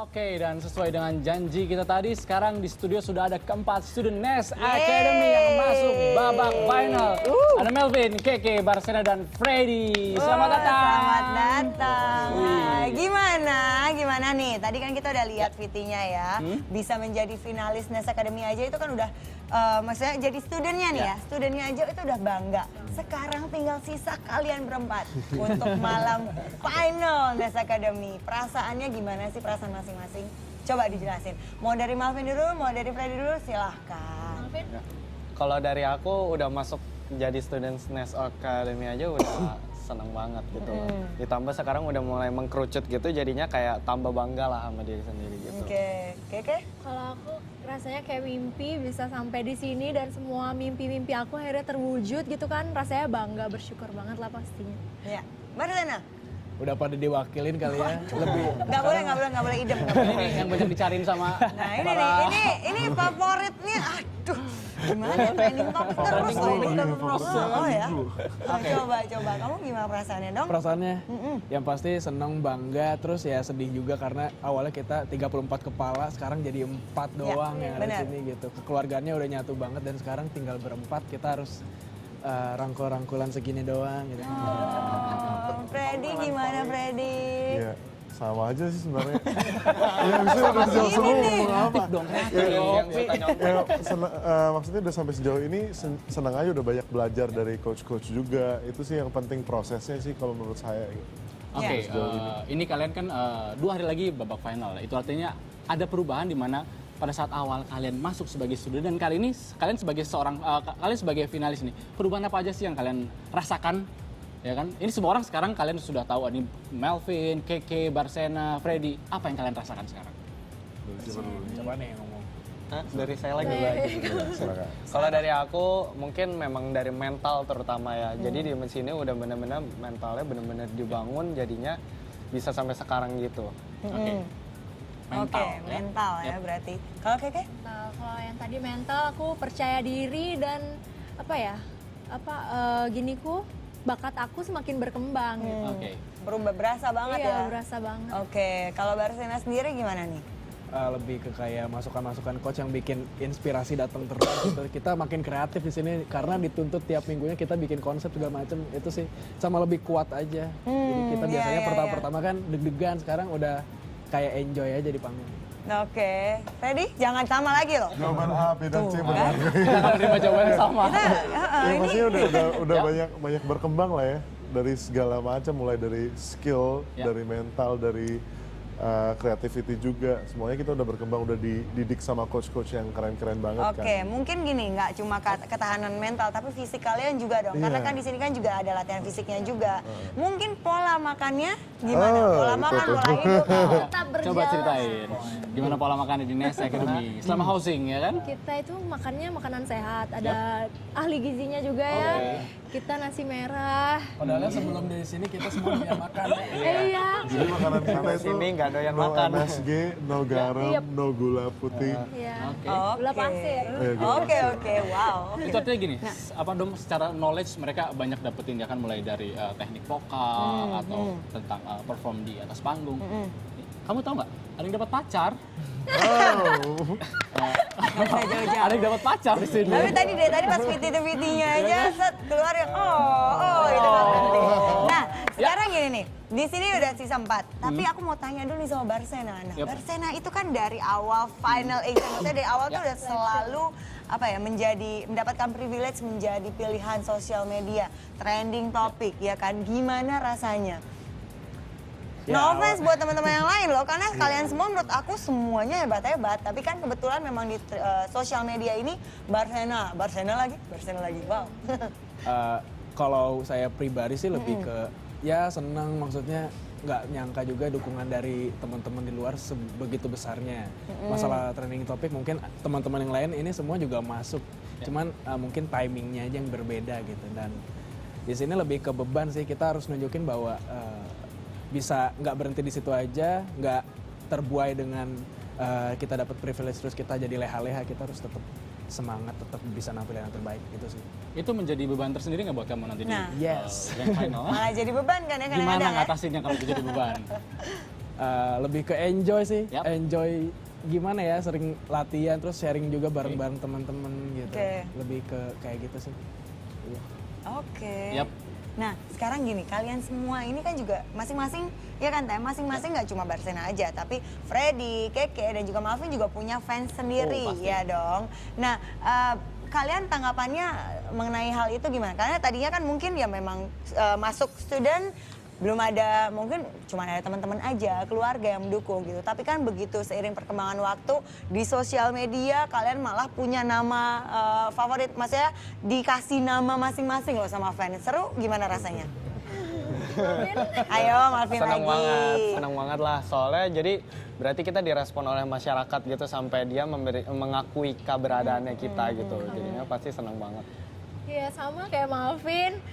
Oke, dan sesuai dengan janji kita tadi, sekarang di studio sudah ada keempat student Nest Academy yang masuk babak final. Ada Melvin, Keke, Barsena, dan Freddy. Selamat datang. Selamat datang. Nah, gimana nih? Tadi kan kita udah lihat VT-nya ya. Bisa menjadi finalis Nest Academy aja itu kan udah, maksudnya jadi studennya nih ya. Studennya aja itu udah bangga. Sekarang tinggal sisa kalian berempat untuk malam final Nest Academy. Perasaannya gimana sih, perasaan masing-masing? Coba dijelasin. Mau dari Melvin dulu, mau dari Freddy dulu, silahkan. Ya. Kalau dari aku udah masuk jadi student Nest Academy aja udah seneng banget gitu. Ditambah sekarang udah mulai mengkerucut gitu, jadinya kayak tambah bangga lah sama diri sendiri gitu. Oke, Keke? Kalau aku rasanya kayak mimpi bisa sampai di sini dan semua mimpi-mimpi aku akhirnya terwujud gitu kan. Rasanya bangga, bersyukur banget lah pastinya. Ya, Barsena? Udah pada diwakilin kali ya. Lebih Nggak boleh idem. Ini yang banyak dicariin sama Nah ini nih, ini favoritnya, aduh gimana trending topik terus loh ini. Oh ya, coba, kamu gimana perasaannya dong? perasaannya yang pasti seneng, bangga, terus ya sedih juga karena awalnya kita 34 kepala, sekarang jadi 4 doang yang ada di benar. sini gitu. Kekeluargaannya udah nyatu banget dan sekarang tinggal berempat, kita harus rangkul-rangkulan segini doang gitu. Freddy gimana Freddy? Iya, sama aja sih sebenarnya. Ya bisa udah sejauh semua ngomong apa. Maksudnya udah sampai sejauh ini senang aja, udah banyak belajar dari coach-coach juga. Itu sih yang penting, prosesnya sih kalau menurut saya. Oke, ini kalian kan 2 hari lagi babak final. Itu artinya ada perubahan di mana pada saat awal kalian masuk sebagai student dan kali ini kalian sebagai kalian sebagai finalis nih, perubahan apa aja sih yang kalian rasakan? Ya kan? Ini semua orang sekarang kalian sudah tahu, ini Melvin, Keke, Barsena, Freddy. Apa yang kalian rasakan sekarang? Coba nih yang ngomong. Hah? Dari saya lagi. Kalau dari aku mungkin memang dari mental terutama ya. Jadi di sini udah bener-bener mentalnya bener-bener dibangun, jadinya bisa sampai sekarang gitu. Oke. Oke, mental ya berarti. Kalau Keke? Nah, kalau yang tadi mental aku percaya diri dan bakat aku semakin berkembang gitu. Oke. Berasa banget ya? Iya, berasa banget. Oke, kalau Barsena sendiri gimana nih? Lebih ke kayak masukan-masukan coach yang bikin inspirasi datang terus gitu. Kita makin kreatif di sini karena dituntut tiap minggunya kita bikin konsep segala macam, itu sih sama lebih kuat aja. Jadi kita biasanya pertama-pertama kan deg-degan, sekarang udah kayak enjoy aja di panggung. Oke, Freddy jangan sama lagi loh. Jawaban A, B, dan C benar. Kita terima jawaban yang sama. Ya maksudnya udah banyak berkembang lah ya. Dari segala macam, mulai dari skill, dari mental, dari creativity juga. Semuanya kita udah berkembang, udah dididik sama coach-coach yang keren-keren banget kan. Oke, mungkin gini, nggak cuma ketahanan mental, tapi fisik kalian juga dong. Karena kan di sini kan juga ada latihan fisiknya juga. Mungkin pola makannya gimana? Pola makan, pola hidup. Tetap berjalan. Coba ceritain, gimana pola makan di Nest Academy selama housing ya kan? Kita itu makannya makanan sehat, ada ahli gizinya juga ya. Kita nasi merah. Padahal sebelum dari sini kita semua punya makan. Iya. Jadi makanan kita Sampai itu sini nggak doyan no makan. MSG, no garam, no gula putih. Iya. Oke. Gula pasir. Oke, wow. Itu artinya gini, apa dong secara knowledge mereka banyak dapetin ya kan, mulai dari teknik vokal atau tentang perform di atas panggung. Kamu tahu nggak? Ada yang dapat pacar? Ada yang dapat pacar di sini. Tapi tadi pas VT-nya aja set keluar ya, itu kan penting. Nah, sekarang gini nih, di sini udah sisa 4. Tapi aku mau tanya dulu nih sama Barsena. Nah, Barsena itu kan dari awal final exam, maksudnya dari awal tuh udah selalu mendapatkan privilege menjadi pilihan sosial media, trending topik ya kan. Gimana rasanya? No offense buat teman-teman yang lain loh, karena kalian semua menurut aku semuanya hebat-hebat. Tapi kan kebetulan memang di sosial media ini Barsena lagi, wow. Kalau saya pribadi sih lebih ke ya senang, maksudnya nggak nyangka juga dukungan dari teman-teman di luar sebegitu besarnya. Masalah trending topik mungkin teman-teman yang lain ini semua juga masuk, cuman mungkin timingnya aja yang berbeda gitu. Dan di sini lebih ke beban sih, kita harus nunjukin bahwa bisa nggak berhenti di situ aja, nggak terbuai dengan kita dapat privilege terus kita jadi leha-leha, kita harus tetap semangat, tetap bisa nampilin yang terbaik gitu sih. Itu menjadi beban tersendiri nggak buat kamu nanti di Yes. grand final? Malah jadi beban kan ya kadang-kadang. Gimana ngatasinnya kalau itu jadi beban? lebih ke enjoy sih, Yap. enjoy gimana ya, sering latihan terus sharing juga bareng-bareng teman-teman gitu. Oke. Lebih ke kayak gitu sih. Iya. Oke. Yap. Nah, sekarang gini, kalian semua ini kan juga masing-masing, ya kan Teh, masing-masing nggak cuma Barsena aja, tapi Freddy, Keke, dan juga Malvin juga punya fans sendiri, Oh, pasti. ya dong. Nah, kalian tanggapannya mengenai hal itu gimana? Karena tadinya kan mungkin ya memang masuk student, belum ada, mungkin cuma ada teman-teman aja, keluarga yang mendukung gitu. Tapi kan begitu seiring perkembangan waktu di sosial media, kalian malah punya nama favorit, maksudnya dikasih nama masing-masing loh sama fans. Seru gimana rasanya? Ayo Malvin lagi. Senang banget lah. Soalnya jadi berarti kita direspon oleh masyarakat gitu sampai dia mengakui keberadaannya kita gitu. Jadinya pasti senang banget. Iya sama kayak Malvin,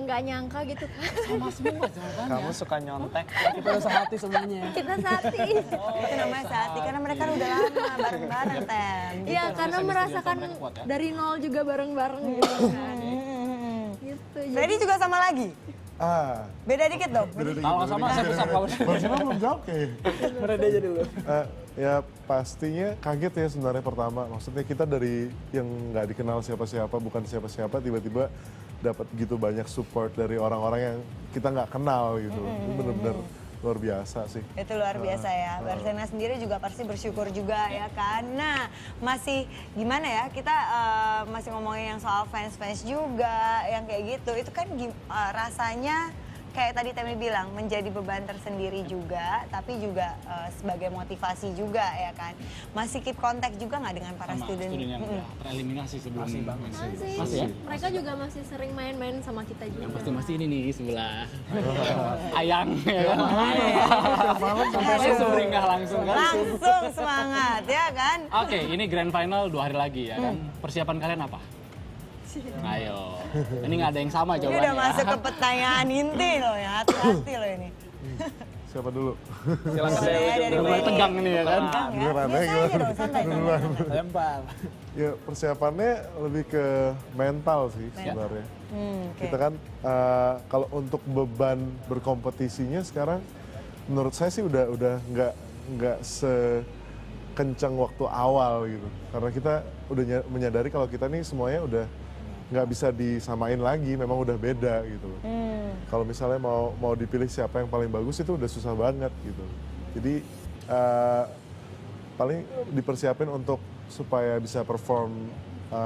nggak nyangka gitu kan. Sama semua jawabannya. Kamu suka nyontek? Kita udah sehati semuanya. Kita Sati. Itu namanya Sati, karena mereka kan udah lama bareng-bareng Tem. Iya karena Bisa merasakan mereka kuat ya. dari nol juga bareng-bareng gitu kan. Gitu. Freddy juga sama lagi? Ah, Beda dikit dong. Kalau sama saya pusat kalau Barsena belum jawab kayak. Mereka aja dulu. Ya pastinya kaget ya sebenarnya pertama. Maksudnya kita dari yang nggak dikenal siapa-siapa, bukan siapa-siapa, tiba-tiba dapat gitu banyak support dari orang-orang yang kita nggak kenal gitu. Itu bener-bener luar biasa sih. Itu luar biasa ya. Barsena sendiri juga pasti bersyukur juga ya kan. Nah, masih gimana ya? Kita masih ngomongin yang soal fans-fans juga, yang kayak gitu. Itu kan rasanya kayak tadi Temi bilang menjadi beban tersendiri juga, tapi juga sebagai motivasi juga ya kan. Masih keep kontak juga nggak dengan para sama student? student yang udah tereliminasi sebelum Masih banget sih. Masih, Masih ya? mereka juga masih sering main-main sama kita juga. Yang pasti masih ini nih sebelah. Ayang ya kan. Sampai Saya sumringah langsung kan. Langsung semangat ya kan. Oke, ini grand final 2 hari lagi ya kan. Persiapan kalian apa? Ayo. Ini nggak ada yang sama Ini jawabannya. udah masuk ke pertanyaan inti loh ya, hati-hati loh ini. Siapa dulu? Silakan Boleh deh. dari Udah mulai Freddy. tegang ini ya kan. Tegang ya. Beneran ya, Biasa aja gimana? dong, santai-santai. Lempar. Ya persiapannya lebih ke mental sih sebenarnya. Oke. Kita kan kalau untuk beban berkompetisinya sekarang menurut saya sih udah nggak sekencang waktu awal gitu. Karena kita udah menyadari kalau kita nih semuanya udah nggak bisa disamain lagi, memang udah beda gitu. Kalau misalnya mau dipilih siapa yang paling bagus itu udah susah banget gitu. Jadi paling dipersiapin untuk supaya bisa perform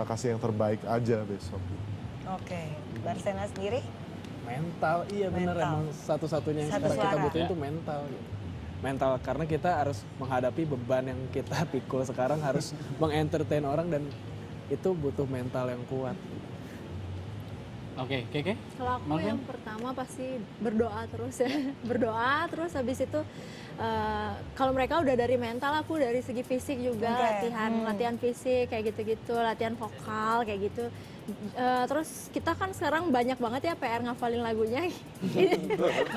kasih yang terbaik aja besok. Oke, Barsena sendiri? Mental, iya bener Mental. emang satu-satunya yang Satu sekarang kita suara. butuhin tuh mental. Gitu. Mental karena kita harus menghadapi beban yang kita pikul sekarang harus mengentertain orang dan itu butuh mental yang kuat. Oke, Keke. Kalau aku Malvin? yang pertama pasti berdoa terus ya. Berdoa terus habis itu kalau mereka udah dari mental, aku dari segi fisik juga Oke. latihan fisik kayak gitu-gitu, latihan vokal kayak gitu. Terus kita kan sekarang banyak banget ya PR ngafalin lagunya.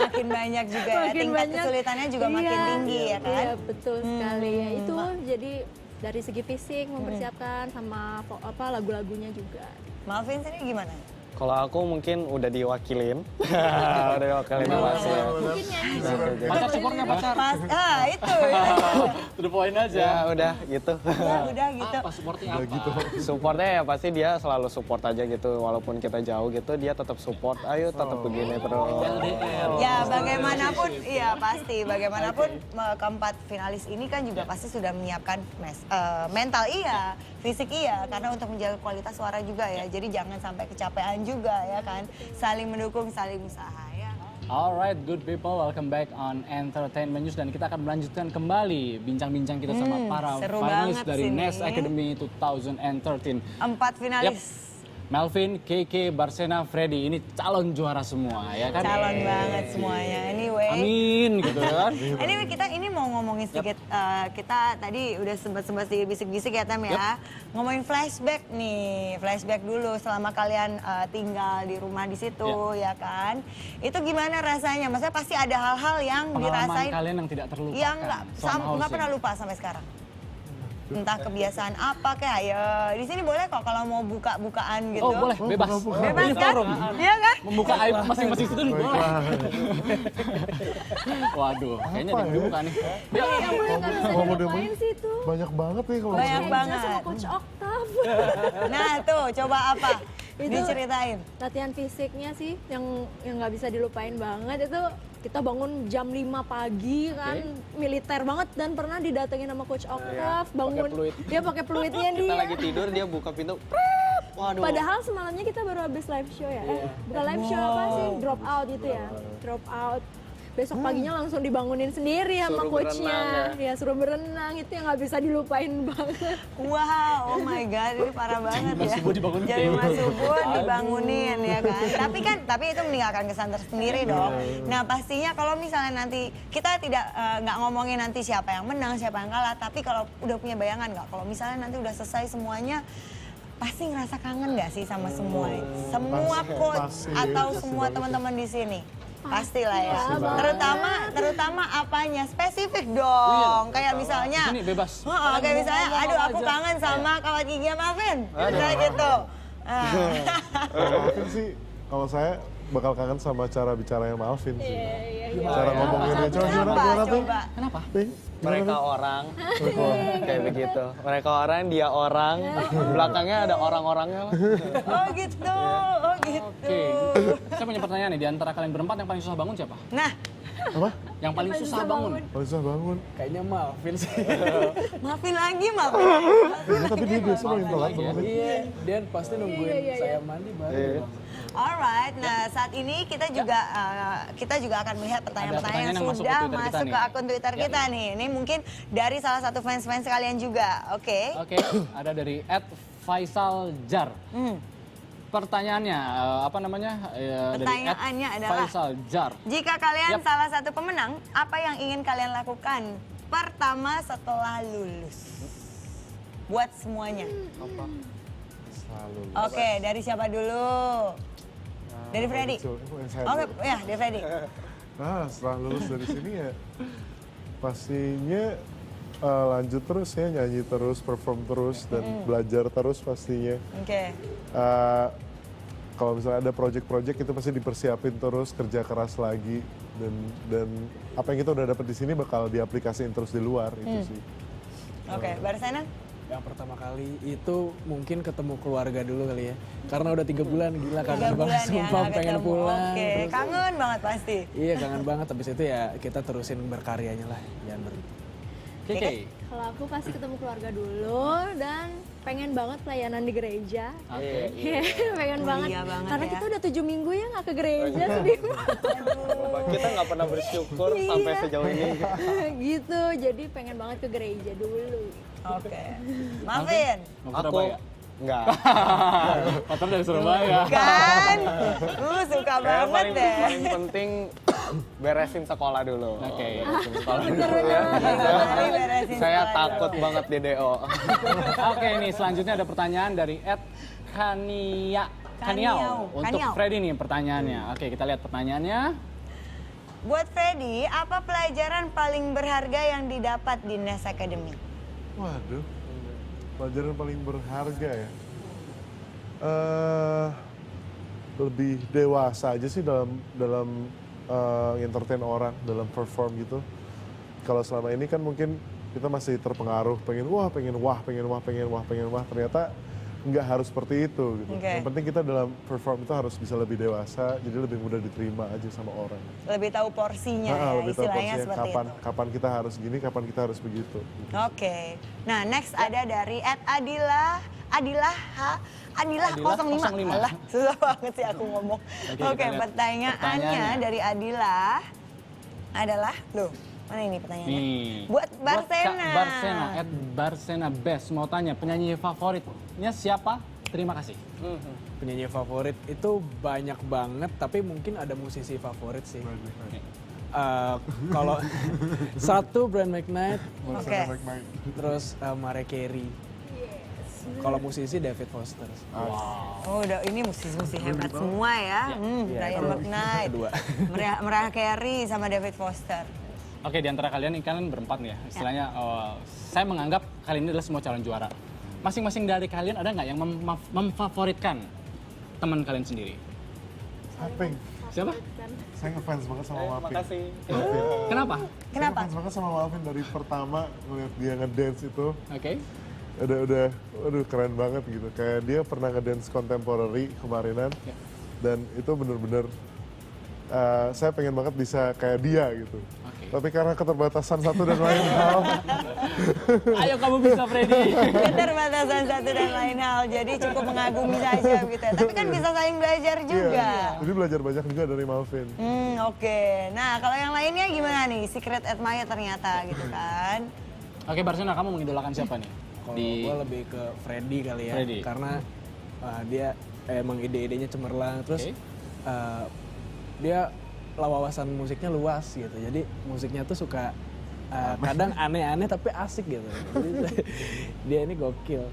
Makin banyak juga ya, Makin tingkat banyak. kesulitannya juga makin Iya, tinggi ya kan? Iya betul sekali ya itu jadi dari segi fisik mempersiapkan sama lagu-lagunya juga. Malvin sendiri gimana? Kalau aku mungkin udah diwakilin. Udah diwakilin Mas ya. Mungkin nyanyi Pacar supportnya pacar. Itu. To the point aja. Ya udah gitu. Ya udah gitu. Apa supportnya apa? Supportnya ya pasti dia selalu support aja gitu. Walaupun kita jauh gitu dia tetap support. Ayo tetap begini terus. Ya bagaimanapun, iya pasti. Bagaimanapun keempat finalis ini kan juga pasti sudah menyiapkan mental iya, fisik iya. Karena untuk menjaga kualitas suara juga ya. Jadi jangan sampai kecapean juga ya kan. Saling mendukung, saling usaha ya. Alright, good people, welcome back on Entertainment News dan kita akan melanjutkan kembali bincang-bincang kita sama para seru finalis banget dari sini. Nest Academy 2013. 4 finalis. Melvin, Keke, Barsena, Freddy ini calon juara semua ya kan? Calon banget semuanya. Anyway. Amin gitu kan. Anyway kita ini mau ngomongin sedikit, kita tadi udah sempat sedikit bisik-bisik ya Tem ya. Ngomongin flashback nih, flashback dulu selama kalian tinggal di rumah di situ ya kan. Itu gimana rasanya? Maksudnya pasti ada hal-hal yang Pengalaman dirasain kalian yang tidak terlupakan. yang selama nggak hosting. pernah lupa sampai sekarang. entah kebiasaan apa kayak ya di sini boleh kok kalau mau buka-bukaan gitu. Oh boleh, bebas. Bebas Ini kan? forum. Iya kan? Membuka aib masing-masing itu boleh. Baiklah. Waduh, kayaknya Apa ada yang ya? dibuka nih. Iya, yang boleh nggak bisa Mau dilupain demo- sih itu. Banyak banget nih kalau Banyak gitu. banget. Sama Coach Octav. Nah tuh coba apa? Itu- Diceritain. Latihan fisiknya sih yang nggak bisa dilupain banget itu kita bangun jam 5 pagi kan militer banget dan pernah didatengin sama Coach Octav bangun peluit. dia pakai peluitnya Kita dia. lagi tidur, dia buka pintu. Waduh. Padahal semalamnya kita baru habis live show ya. Bukan live show apa sih? Drop out gitu ya. Drop out. Besok paginya langsung dibangunin sendiri sama Suruh coachnya. berenang Ya suruh berenang itu yang nggak bisa dilupain banget. Wow, oh my god, ini parah banget Jam 5 ya. subuh dibangunin. Jam 5 subuh dibangunin ya kan. Tapi itu meninggalkan kesan tersendiri dong. Nah pastinya kalau misalnya nanti kita tidak nggak ngomongin nanti siapa yang menang, siapa yang kalah. Tapi kalau udah punya bayangan nggak? Kalau misalnya nanti udah selesai semuanya, pasti ngerasa kangen nggak sih sama semua coach pasti, atau pasti semua banget teman-teman di sini? Pastilah ya. Pasti banget. Terutama apanya? Spesifik dong. Kayak misalnya Ini bebas. kayak misalnya, aduh aku kangen sama kawat gigi Marvin. Misalnya gitu. Ah. Kalau Malvin sih, kalau saya bakal kangen sama cara bicaranya Malvin sih. Cara ngomonginnya. Coba gimana tuh? Coba. Kenapa? Ping, gimana Mereka tuh? orang, kayak begitu. Mereka orang, dia orang. Belakangnya ada orang-orangnya. Oh gitu, oh gitu. Oke. Saya punya pertanyaan nih, di antara kalian berempat yang paling susah bangun siapa? Nah, Apa? Yang paling susah bangun. Kalau susah bangun. Kayaknya Malvin sih. maafin lagi, maafin. Ya, tapi dia biasa main telat lagi ya. banget. Iya, dia pasti nungguin saya mandi baru. Alright, nah saat ini kita juga akan melihat pertanyaan-pertanyaan yang pertanyaan yang masuk ke sudah Twitter kita masuk nih. ke akun Twitter Ya. kita nih. Ini mungkin dari salah satu fans-fans kalian juga, oke? Oke, ada dari @Faisal_Jar. Pertanyaannya, apa namanya? Pertanyaannya dari adalah, @Faisal_Jar. Jika kalian Yap. salah satu pemenang, apa yang ingin kalian lakukan pertama setelah lulus? Buat semuanya. Selalu. Oke, dari siapa dulu? Dari Freddy. Oke, ya, dari Freddy. Nah, setelah lulus dari sini ya pastinya lanjut terus ya, nyanyi terus, perform terus, dan belajar terus pastinya. Oke. Kalau misalnya ada project-project itu pasti dipersiapin terus, kerja keras lagi, dan apa yang kita udah dapat di sini bakal diaplikasiin terus di luar itu sih. Oke, Barsena? Yang pertama kali itu mungkin ketemu keluarga dulu kali ya. Karena udah 3 bulan, gila 3 kangen banget, bulan ya, sumpah nggak pengen ketemu. pulang. Oke, terus- kangen banget pasti. Iya kangen banget, habis itu ya kita terusin berkaryanya lah, jangan berhenti. Oke. Kalau aku pasti ketemu keluarga dulu dan pengen banget pelayanan di gereja. Oke. pengen banget. iya banget Karena ya. kita udah 7 minggu ya nggak ke gereja sedih banget. Kita nggak pernah bersyukur sampai Iya. sejauh ini. gitu, jadi pengen banget ke gereja dulu. Oke. Marvin? Mau ke Aku Surabaya? nggak. Motor dari Surabaya. Kan? Suka Kayak banget paling, deh. paling penting beresin sekolah dulu. Oke. Beresin sekolah dulu ya. Mari beresin Saya sekolah takut dulu. banget di DO. Oke, nih selanjutnya ada pertanyaan dari @Kaniau. Kaniau. Untuk Kaniau. Freddy nih pertanyaannya. Oke, kita lihat pertanyaannya. Buat Freddy, apa pelajaran paling berharga yang didapat di Nes Academy? Waduh, pelajaran paling berharga ya. Lebih dewasa aja sih dalam entertain orang, dalam perform gitu. Kalau selama ini kan mungkin kita masih terpengaruh, pengen wah, ternyata nggak harus seperti itu gitu. Oke. Yang penting kita dalam perform itu harus bisa lebih dewasa, jadi lebih mudah diterima aja sama orang. Lebih tahu porsinya ya, Lebih tahu istilahnya porsinya, seperti itu. kapan kita harus gini, kapan kita harus begitu. Oke. Nah, next ada dari @Adilah 05. 05. Alah, susah banget sih aku ngomong. Oke, Oke, kita lihat pertanyaannya pertanyaannya. dari Adilah adalah, loh, mana ini pertanyaannya? Nih. Buat Kak Barsena. Barsena, @Barsena_Best mau tanya penyanyi favoritnya siapa? Terima kasih. Penyanyi favorit itu banyak banget, tapi mungkin ada musisi favorit sih. Kalau satu Brian McKnight, Oke. terus Mariah Carey. Kalau musisi David Foster. Oh, udah ini musisi-musisi hebat semua ya. Iya, Brian itu McKnight, kedua. Mariah Carey sama David Foster. Oke, di antara kalian ini kalian berempat nih ya. Istilahnya saya menganggap kalian ini adalah semua calon juara. Masing-masing dari kalian ada nggak yang memfavoritkan teman kalian sendiri? Apeng. Siapa? Saya ngefans banget sama Malvin. Makasih. Kenapa? Saya ngefans banget sama Malvin dari pertama ngeliat dia ngedance itu. Oke. Aduh keren banget gitu. Kayak dia pernah ngedance contemporary kemarinan. Ya. Dan itu bener-bener saya pengen banget bisa kayak dia gitu. Oke. Tapi karena keterbatasan satu dan lain hal, Ayo kamu bisa, Freddy. Keterbatasan satu dan lain hal, jadi cukup mengagumi saja gitu ya. Tapi kan bisa saling belajar juga. jadi belajar banyak juga dari Malvin. Oke. Nah, kalau yang lainnya gimana nih? Secret admirer ternyata gitu kan. Oke, Barsena, kamu mengidolakan siapa nih? Kalau gue lebih ke Freddy kali ya, Freddy. karena dia emang ide-idenya cemerlang, terus Oke. dia wawasan musiknya luas gitu, jadi musiknya tuh suka kadang aneh-aneh tapi asik gitu. Jadi dia ini gokil.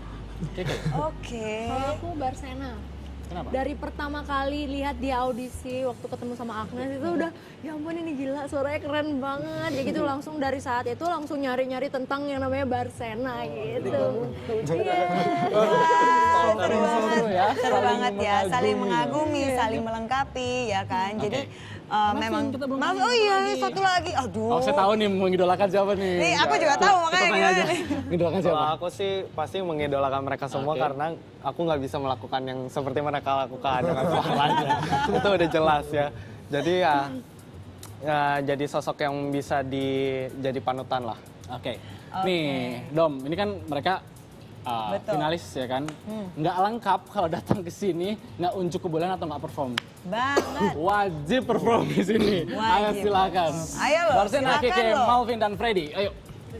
Oke. Kalau aku Barsena. Kenapa? Dari pertama kali lihat dia audisi waktu ketemu sama Agnes itu udah ya ampun ini gila suaranya keren banget ya gitu, langsung dari saat itu langsung nyari-nyari tentang yang namanya Barsena gitu. Iya. Wah, seru banget, ya, seru saling banget ya, mengagumi. saling mengagumi, saling melengkapi ya kan. Jadi memang, kita belum maaf, nanya oh iya lagi. satu lagi, aduh. Oh, saya tahu nih mengidolakan siapa nih. Nih, aku juga tahu makanya Kita tanya gimana aja. nih. Mengidolakan siapa? Kalau aku sih pasti mengidolakan mereka semua Oke. karena aku nggak bisa melakukan yang seperti mereka lakukan dengan suaranya. Itu udah jelas ya. Jadi ya jadi sosok yang bisa jadi panutan lah. Oke. Nih, Dom, ini kan mereka Betul. finalis ya kan. Nggak lengkap kalau datang ke sini nggak unjuk kebulan atau nggak perform. Banget. Wajib perform di sini. Ayo Wajib. silakan. Ayo loh, Barsena, silakan Keke, loh. Malvin dan Freddy. Ayo,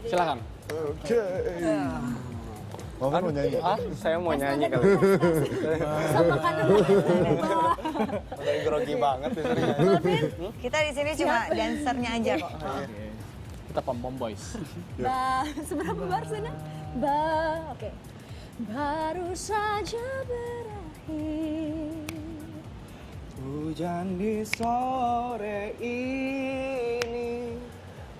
silakan. Oke. Malvin mau nyanyi? Saya mau nyanyi kali. Sama kanan Udah grogi banget di sini. Kita di sini cuma dancernya aja kok. Kita pom-pom boys. seberapa Barsena? Oke. Baru saja berakhir. Hujan di sore ini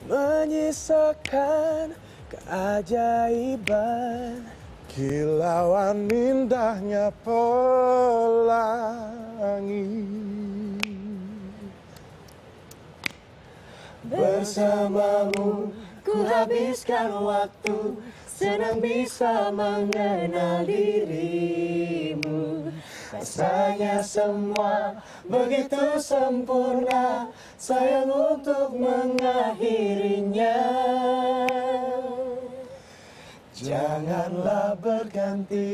menyisakan keajaiban, Kilauan indahnya pelangi. Bersamamu Ku habiskan waktu, senang bisa mengenal dirimu. Rasanya semua begitu sempurna, sayang untuk mengakhirinya. Janganlah berganti.